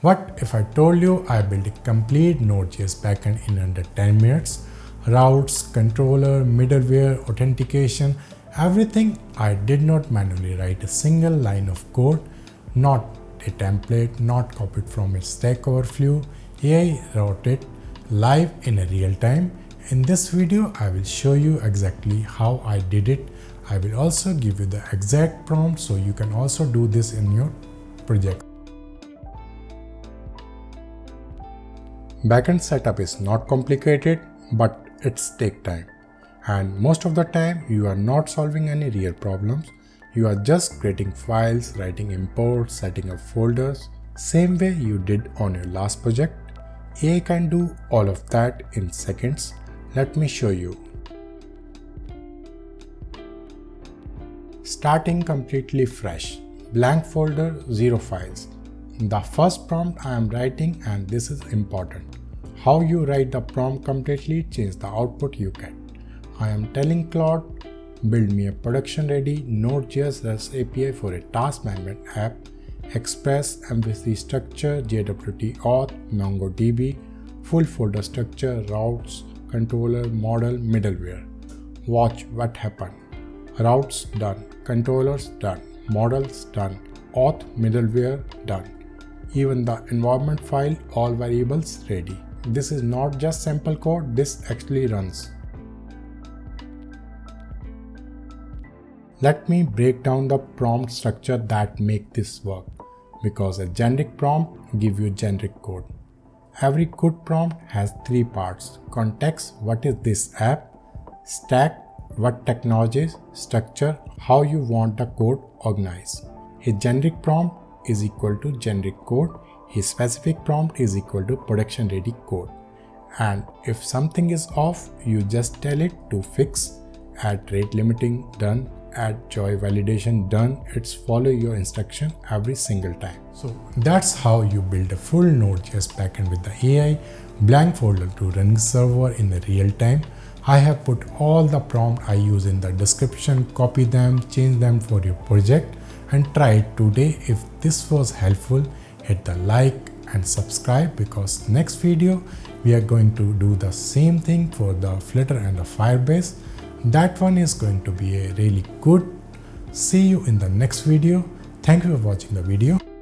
What if I told you I built a complete Node.js backend in under 10 minutes? Routes, controller, middleware, authentication, everything. I did not manually write a single line of code, not a template, not copied from a Stack Overflow. AI wrote it live in a real time. In this video, I will show you exactly how I did it. I will also give you the exact prompt so you can also do this in your project. Backend setup is not complicated, but it's take time. And most of the time, you are not solving any real problems. You are just creating files, writing imports, setting up folders, same way you did on your last project. AI can do all of that in seconds. Let me show you. Starting completely fresh, blank folder, 0 files. The first prompt I am writing, and this is important. How you write the prompt completely changes the output you get. I am telling Claude, build me a production ready Node.js REST API for a task management app, express, MVC structure, JWT auth, MongoDB, full folder structure, routes, controller, model, middleware. Watch what happened. Routes done, controllers done, models done, auth, middleware done. Even the environment file, all variables ready. This is not just sample code, this actually runs. Let me break down the prompt structure that make this work, because a generic prompt gives you generic code. Every good prompt has 3 parts: context, what is this app; stack, what technologies; structure, how you want the code organized. A generic prompt is equal to generic code. A specific prompt is equal to production ready code. And if something is off, you just tell it to fix. Add rate limiting, done. Add joy validation, done. It's follow your instruction every single time. So that's how you build a full Node.js backend with the AI, blank folder to running server in the real time. I have put all the prompt I use in the description, copy them, change them for your project, and try it today. If this was helpful, hit the like and subscribe, because next video we are going to do the same thing for the Flutter and the Firebase. That one is going to be a really good. See you in the next video. Thank you for watching the video.